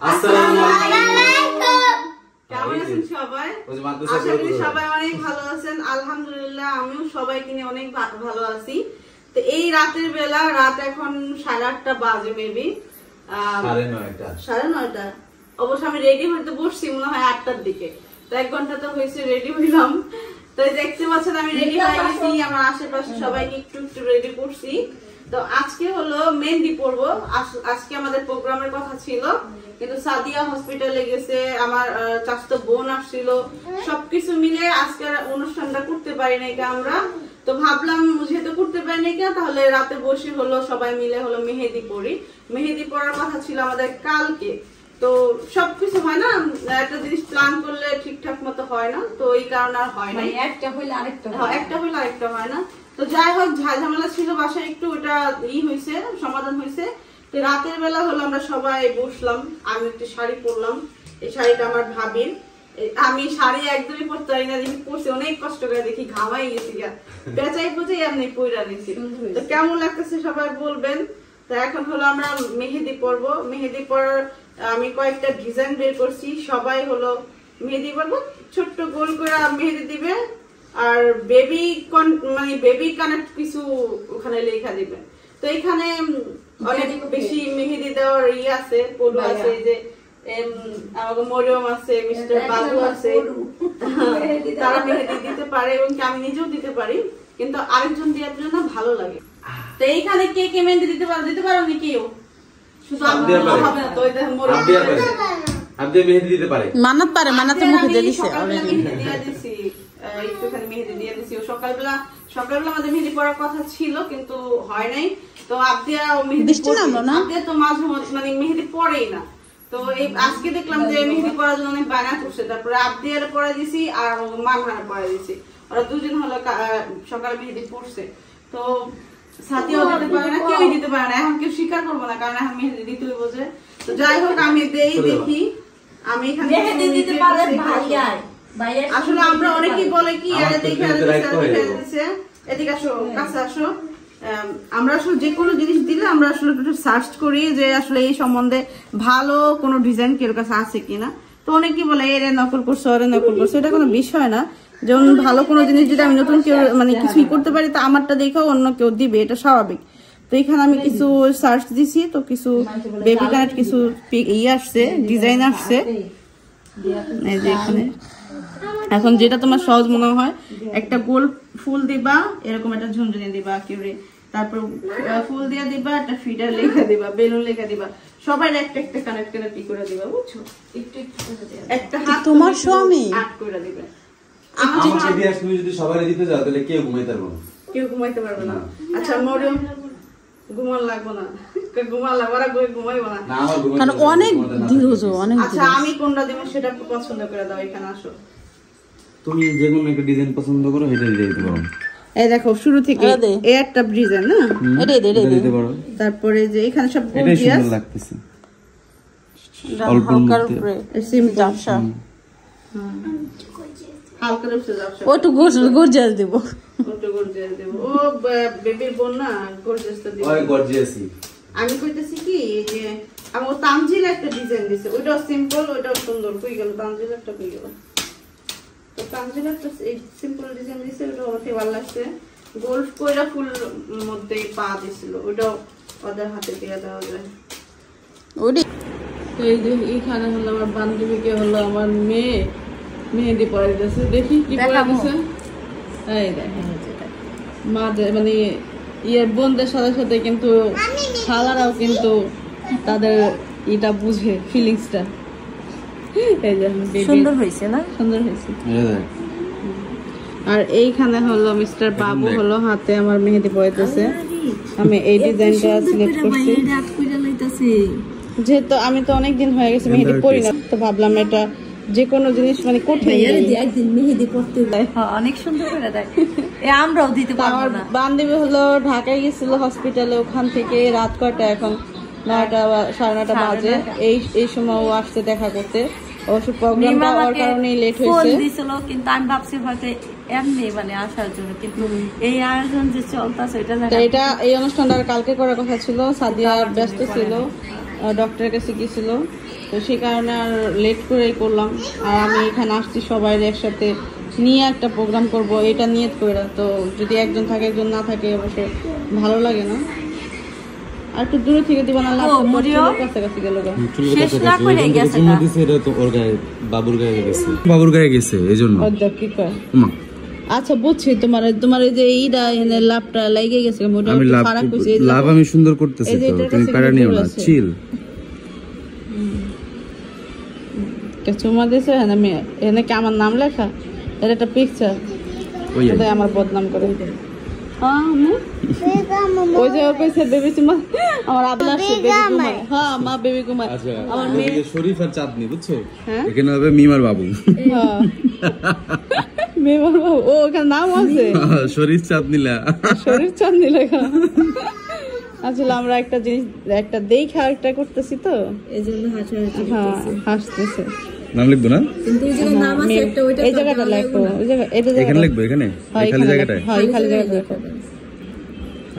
আসসালামু আলাইকুম। কেমন আছেন সবাই? আশা করি সবাই অনেক ভালো আছেন। আলহামদুলিল্লাহ আমিও সবাইকে নিয়ে অনেক ভালো আছি। তো এই রাতের বেলা, রাত এখন 8:30 বাজে, মেবি 9:30। অবশ্য আমি রেডি হইতে বসছি মনে হয় 8টার দিকে। তো 1 ঘন্টা তো হয়েছে রেডি হইলাম। তো দেখতে পাচ্ছেন আমি রেডি হয়ে গেছি, আমার আশেপাশে সবাইকে একটু একটু রেডি করছি। তো আজকে হলো মেহেন্দি পরবো। আজকে আমাদের প্রোগ্রামের কথা ছিল, কিন্তু সাদিয়া হসপিটালে গেছে, আমার চাচাতো বোন আসছিল, সবকিছু মিলে আজকে অনুষ্ঠানটা করতে পারি নাই আমরা। তো ভাবলাম যেহেতু করতে পারি নাই তাহলে রাতে বসে হলো সবাই মিলে হলো মেহেদি পরি। মেহেদি পরার কথা ছিল আমাদের কালকে। তো সবকিছু হয় না, একটা জিনিস প্ল্যান করলে ঠিকঠাক মতো হয় না, তো এই কারণে আর হয় না। একটা হইলে আরেকটা হয় না। তো যাই হোক, ঝামেলা ছিল বাসায় একটু, ওটা হয়েছে, সমাধান হয়েছে। তো রাতের বেলা হলো আমরা সবাই বসলাম, আমি একটা শাড়ি পরলাম। এই শাড়িটা আমার ভাবির। আমি শাড়ি একদমই পরতে পারি না, পরছি অনেক কষ্ট করে, দেখি ঘামাই গেছি গা, বেচাই বুঝেই এমনি পইরা নিয়েছি। তো কেমন লাগতেছে সবাই বলবেন। তো এখন হলো আমরা মেহেদি পরবো। মেহেদি পরার আমি কয়েকটা ডিজাইন বের করছি। সবাই হলো মেহেদি পরবো, ছোট্ট গোল করে মেহেদি দিবে, আর বেবি কানেক্ট কিছু ওখানে লেখা দিবে। তো এখানে অনেক বেশি মেহেদি দেওয়ার আছে, পড়ু আছে, যে আমাকে মরিয়ম আছে, মিস্টার বাবু আছে, তারা মেহেদি দিতে পারে এবং আমি নিজেও দিতে পারি, কিন্তু আরেকজন দেওয়ার জন্য ভালো লাগে। তো এইখানে কে কে মেহেদি দিতে পারো নি কেউ? শুধু হবে না তো, মেহেদি দিতে পারে, মানাত পারে, মানাতে মুখে দিয়ে দিছে, একটুখানি মেহেদি দিয়ে দিছি। সকালবেলা আমাদের মেহেদি পড়ার কথা ছিল, কিন্তু হয় নাই। তো আবদিয়া তো মাঝে মানে মেহেদি পড়েই না। তো এই আজকে দেখলাম যে মেহেদি পড়ার জন্য অনেক বায়না করছে, তারপরে আবদিয়ার পড়া দিছি আর মানহার পড়া দিছি। ওরা দুজন হলো সকালে মেহেদি পড়ছে। তো সাদিয়াও দিতে পারে না, কেউই দিতে পারে না। এখন কেউ স্বীকার করবো না, কারণ এখন মেহেদি দিতে হইব যে। তো যাই হোক, আমি দেখি আমি এখানে আসলে আমরা অনেকেই বলে কি এদিকে আসো, কাছে আসো। আমরা আসলে যে কোনো জিনিস দিলে আমরা আসলে একটু সার্চ করি যে আসলে এই সম্বন্ধে ভালো কোনো ডিজাইন কেউ কাছে আছে কিনা। তো অনেকেই বলে এরে নকল করছো, ওরে নকল করছো, এটা কোনো বিষয় না। যেমন ভালো কোনো জিনিস যদি আমি নতুন কেউ মানে কিছুই করতে পারি, তো আমারটা দেখেও অন্য কেউ দিবে, এটা স্বাভাবিক। তো এখানে আমি কিছু সার্চ দিছি, তো কিছু বেবি কানেক্ট কিছু আসছে, ডিজাইন আসছে। এই যে এখানে এখন যেটা তোমার সহজ মনে হয়, একটা গোল ফুল দিবা, এরকম একটা ঝুনঝুনি দিবা কিউরে, তারপর ফুল দিয়ে দিবা, একটা ফিডার লেখা দিবা, বেলুন লেখা দিবা, সবাই একটা একটা কানেক্ট করে দিবা, বুঝছো? একটা হাত তোমার স্বামী আট করে দিবে। আমাকে দিয়ে তুমি যদি সবাই দিতে যাও তাহলে কেউ ঘুমাইতে পারবে না। আচ্ছা মরিয়ম ঘুমান লাগবো না, ঘুমাইবো না, কারণ অনেক ধীরজ অনেক। আচ্ছা আমি কোনটা দিব সেটা পছন্দ করে দাও, এখানে আসো। তুমি যে কোনো একটা ডিজাইন পছন্দ করো সেটা দিয়ে দিতে পারো। এই দেখো শুরু থেকে এই একটা ডিজাইন না, এটা দিতে পারো। তারপরে যে এখানে সব গর্জিয়াস, এটা সুন্দর লাগতেছে, অল্পর মধ্যে সিম্পল জাফসা, হালকা রূপে জাফসা, ওটু গর্জিয়াস দেব, ও বেবির বোন না, গর্জিয়াসটা দিব। ওই গর্জিয়াসই আমি কইতেছি কি যে আমার তানজিল একটা ডিজাইন দিছে, ওইটাও সিম্পল, ওইটাও সুন্দর। কই গেল তানজিল একটা, কই গেল? তো তানজিল একটা সিম্পল ডিজাইন দিছে, ওটাও আমাকে ভালো লাগছে। গোল্ড কইরা ফুল মধ্যে পা দিছিল, ওটাও ওদের হাতে দিয়ে দেওয়া যায়। ওডি এই যে এইখানে হলো আমার বান্ধবীকে হলো আমার মেয়ে মেহেদি পরাই দিতেছে, দেখি কি পরাই দিছে। এই দেখেন মা মানে বোনদের সাথে সাথে কিন্তু খালারাও কিন্তু তাদের এটা বুঝে, ফিলিংসটা। সুন্দর হয়েছে না? সুন্দর হয়েছে। আর এইখানে হলো মিস্টার বাবু হলো হাতে আমার মেহেদি পরাইতেছে। আমি এই ডিজাইনটা সিলেক্ট করছি, যেহেতু আমি তো অনেকদিন হয়ে গেছে মেহেদি পরি না, তো ভাবলাম এটা যে কোনো জিনিস মানে কঠিন, একদিন মেহেদি পড়তে অনেক সুন্দর করে দেয়, আমরাও দিতে পারবো না। বান্ধবী হলো ঢাকায় গেছিল হসপিটালে, ওখান থেকে রাত কয়টা এখন 9টা 9:30 বাজে, এই সময় ও আসছে দেখা করতে। অবশ্য প্রোগ্রামটা ওর কারণেই লেট হয়েছে, কিন্তু আমি ভাবছি হয়তো এমনি মানে আসার জন্য, কিন্তু এই আয়োজন যে চলতেছে এটা এই অনুষ্ঠানটা কালকে করার কথা ছিল। সাদিয়া ব্যস্ত ছিল, ডক্টরের কাছে গিয়েছিল, তো সেই কারণে আর লেট করেই করলাম। আর আমি এখানে আসছি সবাই একসাথে নিয়ে একটা প্রোগ্রাম করব, এটা নিয়ত করে। তো যদি একজন থাকে একজন না থাকে অবশ্যই ভালো লাগে না। আর একটু দূরে থেকে দিবা না, কাছাকাছি গেল বাবুর গায়ে গেছে এই জন্য। কি কয়? আচ্ছা বুঝছি, তোমার এই যে এইটা এনে লাভটা লাগিয়ে গেছে, লাভ আমি সুন্দর করতেছি তো, তুমি প্যারা নিও না, চিল। চুমা দিয়েছে এনে কি আমার নাম লেখা? এটা একটা পিকচার, ওটাই আমার বদনাম করে। ওই যে কইছে বেবি চুমা, আমার আবলা আসছে বেবি কুমার। হ্যাঁ মা বেবি কুমার। আমার মেয়ে শরীফ আর চাঁদনি, বুঝছো? এখানে হবে মিমার বাবু। হ্যাঁ মিমার বাবু, ও ওখানে নাম আছে শরীফ চাঁদনিলা, শরীফ চাঁদনি লেখা। আসলে আমরা একটা জিনিস একটা দেখা একটা করতেছি তো এই জন্য হাসতেছে। নাম লিখবো না, কিন্তু এই জায়গায় নাম আছে একটা, ওইটা এই জায়গাটা লিখো, ওই জায়গা এটা এখানে লিখবো, এখানে এই খালি জায়গাটায়। হ্যাঁ এই খালি জায়গাটা লিখো।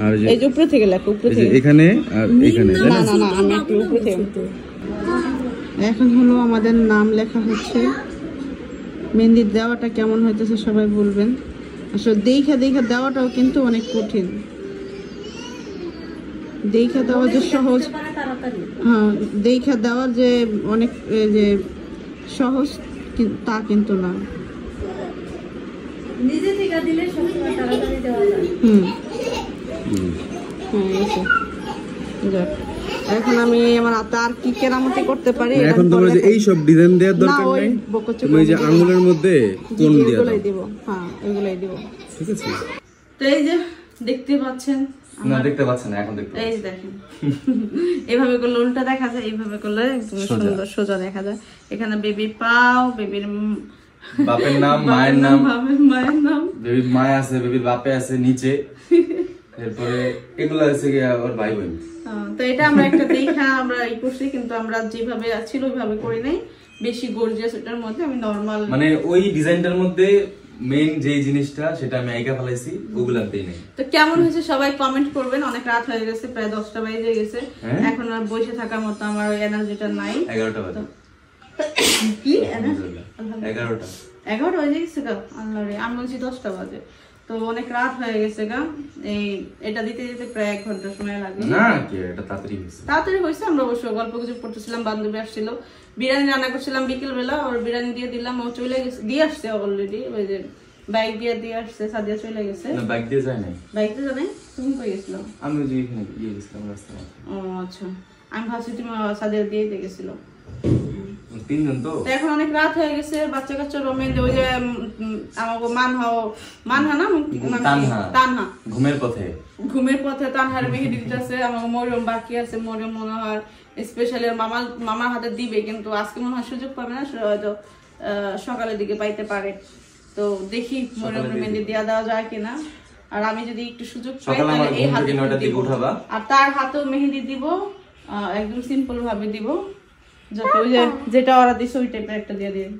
আর এই যে উপরে থেকে লেখো, উপরে থেকে এখানে আর এখানে। না না না আমি একটু উপরে থেকে। এখন হলো আমাদের নাম লেখা হচ্ছে। মেহেন্দি দেওয়াটা কেমন হইতেছে সবাই বলবেন। আসলে দেখা দেওয়াটাও কিন্তু অনেক কঠিন। দেখা দেওয়া যে সহজ, হ্যাঁ দেখা দেওয়া যে অনেক যে সহজ তা কিন্তু না। নিজে থেকে দিলে সবসময় তাড়াতাড়ি দেওয়া যায়। এখন আমি আমার হাতে আর কি কেরামতি করতে পারি। এখন তোমার যে এই সব ডিজাইন দেওয়ার দরকার নাই, তুমি যে আঙ্গুলের মধ্যে কোন দিয়া দাও, দিব। হ্যাঁ এগুলাই দিব, ঠিক আছে? তো এই যে দেখতে পাচ্ছেন, না দেখতে পাচ্ছেন না, এখন দেখতে এই দেখেন এইভাবে করলে উল্টা দেখা যায়, এইভাবে করলে একদম সুন্দর সোজা দেখা যায়। এখানে বেবির পাও, বেবির বাপের নাম, মায়ের নাম, মায়ের নাম, বেবির মায় আছে, বেবির বাপে আছে নিচে, এরপরে এগুলো আছে কি ওর ভাই বোন। তো এটা আমরা একটা দেখা আমরা এই করছি, কিন্তু আমরা যেভাবে ছিল ওইভাবে করি নাই, বেশি গর্জিয়াস এটার মধ্যে আমি নরমাল মানে ওই ডিজাইনটার মধ্যে মেইন যে জিনিসটা সেটা আমি আইকা ফেলাইছি, ওগুলা দেই নাই। তো কেমন হয়েছে সবাই কমেন্ট করবেন। অনেক রাত হয়ে গেছে, প্রায় 10টা বেজে গেছে, এখন আর বসে থাকার মতো আমার এনার্জিটা নাই। 11টা বাজে কি 11টা হয়ে গেছে গা, আল্লাহ রে, আমি বলছি 10টা বাজে। তো অনেক রাত হয়ে গেছে গা, এই এটা দিতে দিতে প্রায় 1 ঘন্টা সময় লাগে। না কি এটা তাড়াতাড়ি হয়েছে। আমরা অবশ্য গল্প গুজব করতেছিলাম, বান্ধবী আসছিল, বিরিয়ানি রান্না করছিলাম বিকেল বেলা, ওর বিরিয়ানি দিয়ে দিলাম, ও চলে গেছে, দিয়ে আসছে অলরেডি, ওই যে বাইক দিয়ে আসছে, সাদিয়া চলে গেছে। না বাইক দিয়ে যায় নাই, বাইক দিয়ে জানে তুমি কই গেছিল? আমি যে এখানে গিয়ে গেছিলাম রাস্তায়। ও আচ্ছা, আমি ভাবছি তুমি সাদিয়া দিয়ে গেছিল। তিনজন তো। এখন অনেক রাত হয়ে গেছে, বাচ্চা কাচ্চা রোমেন ওই যে আমাকে মানহা না তানহা ঘুমের পথে তানহার মেহেদি দিতেছে, আমাকে মরিয়ম বাকি আছে, মরিয়ম মনে হয় স্পেশালি মামার হাতে দিবে, কিন্তু আজকে মনে হয় সুযোগ পাবে না, হয়তো সকালের দিকে পাইতে পারে। তো দেখি মরিয়মের মেহেদি দেওয়া যায় কিনা। আর আমি যদি একটু সুযোগ পাই তাহলে এই হাতে দিব, আর তার হাতেও মেহেদি দিব, একদম সিম্পল ভাবে দিব, যেটা ওরা দিছে ওই টাইপের একটা দিয়ে দিন।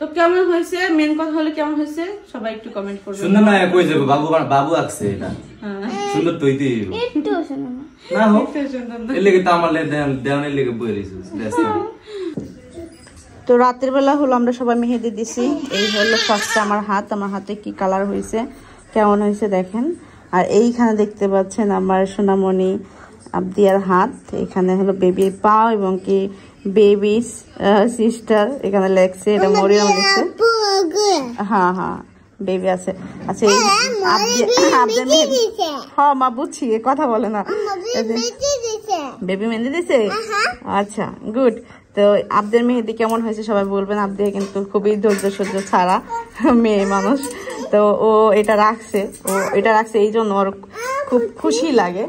তো কেমন হয়েছে, মেন কথা হলো কেমন হয়েছে সবাই একটু কমেন্ট করবেন। সুন্দর না কই যাবে, বাবু আঁকছে এটা সুন্দর তো হইতে একটু সুন্দর না হোক, এর লাগি তো আমার দেওয়ানের লাগি বই রইছিস। তো রাতের বেলা হলো আমরা সবাই মেহেদি দিছি। এই হলো ফার্স্টে আমার হাতে কি কালার হয়েছে, কেমন হয়েছে দেখেন। আর এইখানে দেখতে পাচ্ছেন আমার সোনামণি আবদিয়ার হাত, এখানে হলো বেবির পা এবং কি বেবি সিস্টার এখানে লেখছে, এটা মরিয়ম লিখছে। হ্যাঁ বেবি আছে। আচ্ছা হ্যাঁ মা বুঝছি, কথা বলে না, বেবি মেহেদি দিছে। আচ্ছা গুড। তো আবদের মেহেদি কেমন হয়েছে সবাই বলবেন। আবদিয়া কিন্তু খুবই ধৈর্য সহ্য ছাড়া মেয়ে মানুষ, তো ও এটা রাখছে এই জন্য ওর খুব খুশি লাগে।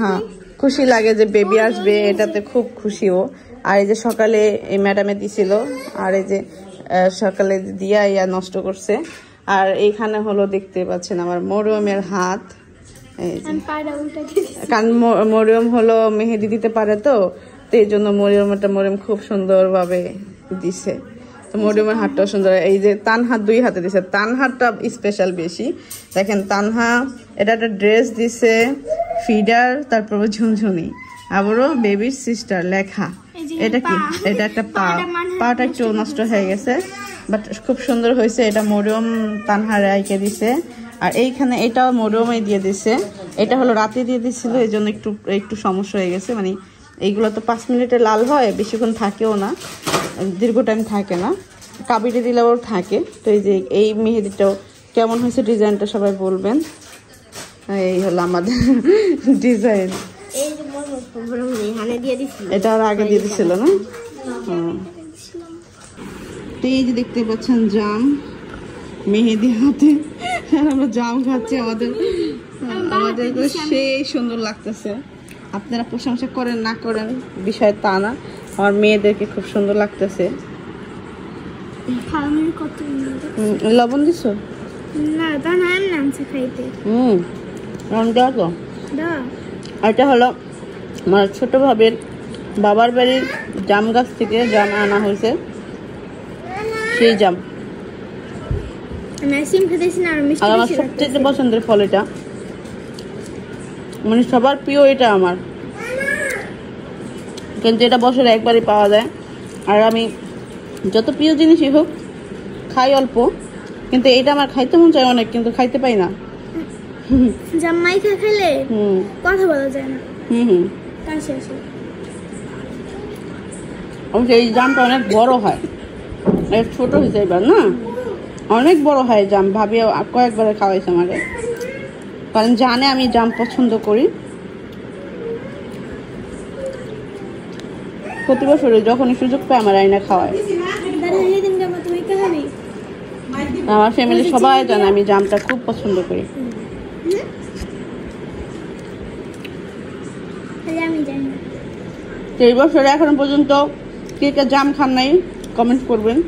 হ্যাঁ খুশি লাগে যে বেবি আসবে, এটাতে খুব খুশি ও। আর এই যে সকালে এই ম্যাডামে দিছিল, আর এই যে সকালে দিয়া নষ্ট করছে। আর এইখানে হলো দেখতে পাচ্ছেন আমার মরিয়মের হাত, কারণ মরিয়ম হলো মেহেদি দিতে পারে, তো এই জন্য মরিয়ম খুব সুন্দর ভাবে দিছে। তো মরিয়মের হাতটাও সুন্দর। এই যে তানহা 2 হাতে দিছে, তানহাটা স্পেশাল বেশি। দেখেন তানহা এটা একটা ড্রেস দিছে, ফিডার, তারপর ঝুনঝুনি, আবারও বেবির সিস্টার লেখা। এটা কি? এটা একটা পা, পাটা একটু নষ্ট হয়ে গেছে, বাট খুব সুন্দর হয়েছে। এটা মরিয়ম তানহারে আইকে দিছে, আর এইখানে এটাও মরিয়মে দিয়ে দিছে। এটা হলো রাতে দিয়ে দিছিল, এই জন্য একটু একটু সমস্যা হয়ে গেছে। মানে এইগুলো তো 5 মিনিটে লাল হয়, বেশিক্ষণ থাকেও না, দীর্ঘ টাইম থাকে না। কাবিরে দিলেও থাকে। তো এই যে এই মেহেদিটাও কেমন হয়েছে ডিজাইনটা সবাই বলবেন। এই হলো আমাদের ডিজাইন। এটা আর আগে দিয়ে দিছিল না? তো এই যে দেখতে পাচ্ছেন জাম, মেহেদি হাতে, আর আমরা জাম খাচ্ছি। আমাদের সেই সুন্দর লাগতেছে। আপনারা প্রশংসা করেন না করেন বিষয় তা না, আমার মেয়েদেরকে খুব সুন্দর লাগতেছে। লবণ দিছো? এটা হলো আমার ছোট ভাবের বাবার বাড়ির জাম গাছ থেকে জাম আনা হয়েছে, সেই জাম। আর আমার সবচেয়ে পছন্দের ফল এটা, মানে সবার প্রিয় এটা আমার, কিন্তু এটা বছরে একবারই পাওয়া যায়। আর আমি যত প্রিয় জিনিসই হোক খাই অল্প, কিন্তু এটা আমার খাইতে মন চায় অনেক, কিন্তু খাইতে পাই না। জামাই খেলে কথা বলা যায় না। এই জামটা অনেক বড় হয়, ছোট হয়েছে এবার না, অনেক বড় হয় জাম। ভাবি কয়েকবারে খাওয়াইছে আমাকে, কারণ জানে আমি জাম পছন্দ করি। প্রতি বছরে যখনই সুযোগ পায় আমার আইনা খাওয়ায়। আমার ফ্যামিলি সবাই জানে আমি জামটা খুব পছন্দ করি। এই বছরে এখনো পর্যন্ত কে কে জাম খান নাই কমেন্ট করবেন।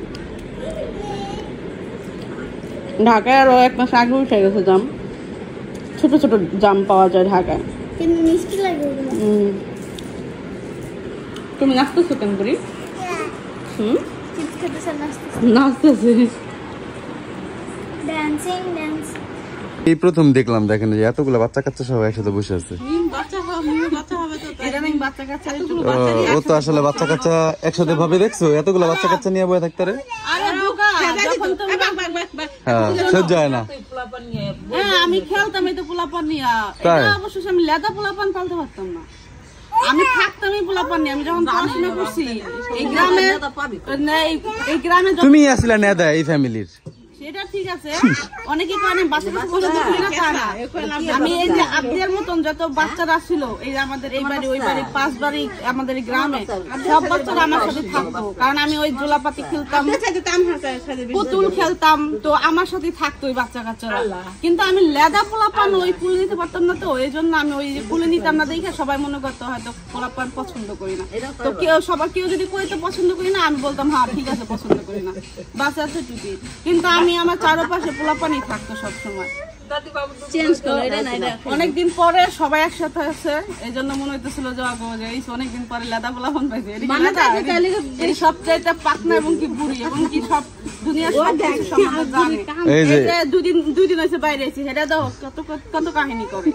ঢাকায় আরো 1 মাস আগে উঠে গেছে জাম, ছোট ছোট জাম পাওয়া যায় ঢাকায়। তুমি নাচতেছো কেন করি? নাচতেছে। এই প্রথম দেখলাম, দেখেন যে এতগুলো বাচ্চা কাচ্চা সব একসাথে বসে আছে। ও তো আসলে বাচ্চা কাচ্চা একসাথে ভাবে দেখছো, এতগুলো বাচ্চা কাচ্চা নিয়ে বয়ে থাকতে রে। হ্যাঁ, সহ্য হয় না। আমি খেলতাম এই তো পোলাপান নিয়ে, অবশ্য আমি লেদা পোলাপান পালতে পারতাম না। আমি থাকতামই পোলাপান নিয়ে। আমি যখন পড়াশোনা করছি এই গ্রামে তুমি আসলে নেদা এই ফ্যামিলির, সেটা ঠিক আছে। অনেকে কারণে বাচ্চা কাচ্চা পছন্দ করি না তা না। আমি এই যে আব্দের মতন যত বাচ্চারা ছিল, এই যে আমাদের এই বাড়ি ওই বাড়ি 5 বাড়ি আমাদের গ্রামে সব বাচ্চারা আমার সাথে থাকতো, কারণ আমি ওই জোলাপাতি খেলতাম, পুতুল খেলতাম, তো আমার সাথে থাকতো ওই বাচ্চা কাচ্চারা। কিন্তু আমি লেদা পোলাপান ওই কুলে নিতে পারতাম না, তো এই জন্য আমি ওই কুলে নিতাম না দেখে সবাই মনে করতো হয়তো পোলাপান পছন্দ করি না। তো কেউ যদি কইতো পছন্দ করি না, আমি বলতাম হ্যাঁ ঠিক আছে পছন্দ করি না, বাচ্চা আছে টুকি। কিন্তু আমি আমার চারপাশে পোলাপানি থাকতো সবসময়। অনেকদিন পরে সবাই একসাথে আছে, এই জন্য মনে হইতেছিল যে অনেকদিন পরে লেদা পোলাপান পাইছে। সবচাইতে পাকনা এবং কি বুড়ি এবং কি সব দুনিয়ার দুদিন হয়েছে বাইরে এসেছি, সেটা তো কত কাহিনী করে।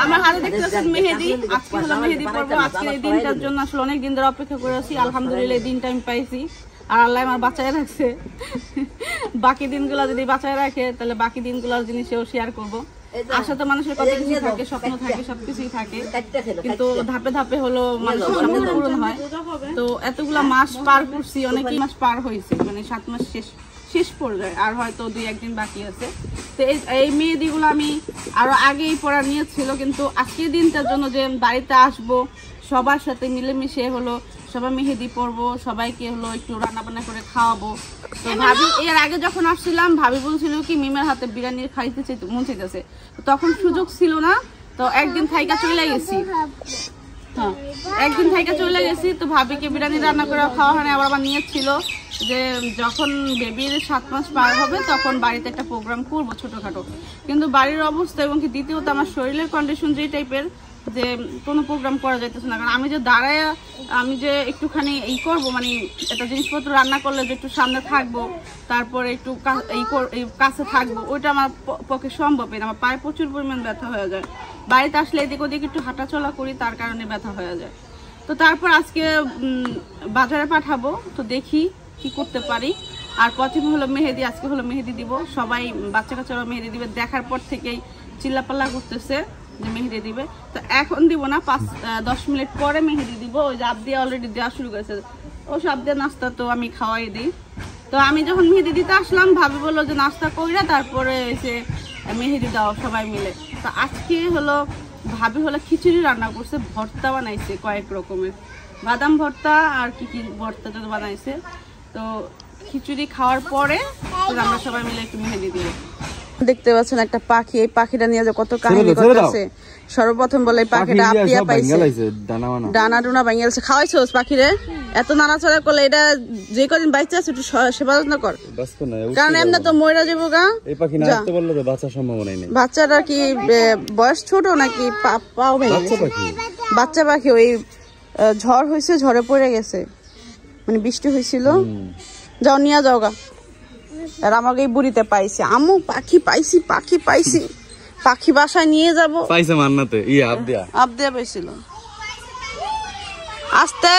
আমার হাতে দেখতেছেন মেহেদি, আজকে হলো মেহেদি পড়বো। আজকে এই দিনটার জন্য আসলে অনেকদিন ধরে অপেক্ষা করে আছি, আলহামদুলিল্লাহ এই দিনটা আমি পাইছি। আর আল্লাহ আমার বাঁচায় রাখছে, বাকি দিনগুলো যদি বাঁচায় রাখে তাহলে বাকি দিনগুলোর জিনিসও শেয়ার করবো। আশা তো মানুষের কত কিছু থাকে, স্বপ্ন থাকে, সবকিছুই থাকে, কিন্তু ধাপে ধাপে হলো মানুষের স্বপ্ন পূরণ হয়। তো এতগুলা মাস পার করছি, অনেকই মাস পার হয়েছে, মানে 7 মাস শেষ পর্যায়ে, আর হয়তো 2-1 দিন বাকি আছে। তো এই মেহেদিগুলো আমি আরো আগেই পড়া নিয়েছিল, কিন্তু আজকের দিনটার জন্য যে বাড়িতে আসবো, সবার সাথে মিলেমিশে হলো সবাই মেহেদি পরবো, সবাইকে হলো একটু রান্না বান্না করে খাওয়াবো। তো ভাবি এর আগে যখন আসছিলাম, ভাবি বলছিল কি মিমের হাতে বিরিয়ানি খাইতে মন চাইতেছে, তখন সুযোগ ছিল না। তো একদিন থাইকা চলে গেছি, তো ভাবিকে বিরিয়ানি রান্না করে খাওয়া হয়। আবার নিয়েছিল যে যখন বেবির 7 মাস পার হবে তখন বাড়িতে একটা প্রোগ্রাম করবো ছোটখাটো, কিন্তু বাড়ির অবস্থা এবং কি দ্বিতীয়ত আমার শরীরের কন্ডিশন যে টাইপের যে কোনো প্রোগ্রাম করা যাইতেছে না। কারণ আমি যে দাঁড়ায় আমি যে একটুখানি এই করবো, মানে একটা জিনিসপত্র রান্না করলে যে একটু সামনে থাকবো, তারপরে একটু কাছে থাকবো, ওইটা আমার পক্ষে সম্ভব না। আমার পায়ে প্রচুর পরিমাণ ব্যথা হয়ে যায়, বাড়িতে আসলে এদিক ওদিক একটু হাঁটাচলা করি, তার কারণে ব্যথা হয়ে যায়। তো তারপর আজকে বাজারে পাঠাবো, তো দেখি কি করতে পারি। আর প্রথমে হলো মেহেদি, আজকে হলো মেহেদি দিব, সবাই বাচ্চা কাচ্চারা মেহেদি দিবে, দেখার পর থেকেই চিল্লাপাল্লা করতেছে যে মেহেদি দিবে। তো এখন দিব না, 5-10 মিনিট পরে মেহেদি দিব। ওই যে আবদিয়া অলরেডি দেওয়া শুরু করেছে, ও আবদিয়া নাস্তা তো আমি খাওয়াই দিই। তো আমি যখন মেহেদি দিতে আসলাম, ভাবি বললো যে নাস্তা কইরা তারপরে এসে মেহেদি দাও সবাই মিলে। তো আজকে হলো ভাবি হলো খিচুড়ি রান্না করছে, ভর্তা বানাইছে কয়েক রকমের, বাদাম ভর্তা আর কি কি ভর্তা তো বানাইছে। তো খিচুড়ি খাওয়ার পরে আমরা সবাই মিলে একটু মেহেদি দিব। দেখতে পাচ্ছেন একটা পাখি, এই পাখিটা নিয়ে যে কত কাহিনী করতেছে। সর্বপ্রথম বলে এই পাখিটা আপিয়া পাইছে, ডানা ডুনা ভাঙিয়েছে। খাওয়াইছোস পাখিরে? এত নাড়াচাড়া করলে এটা যে কদিন বাইচে আছে একটু সেবা যত্ন কর, কারণ এমনি তো মইরা যাবো গা। বাচ্চাটা কি বয়স ছোট নাকি পাও ভেঙে গেছে? বাচ্চা পাখি, ওই ঝড় হয়েছে, ঝড়ে পড়ে গেছে, মানে বৃষ্টি হয়েছিল। যাও নিয়ে যাও গা। আর আমাকে এই বুড়িতে পাইছে, আম্মু পাখি পাইছি, পাখি পাইছি, পাখি বাসায় নিয়ে যাবো। পাইছে মান্নাতে আবদিয়া পাইছিল। আস্তে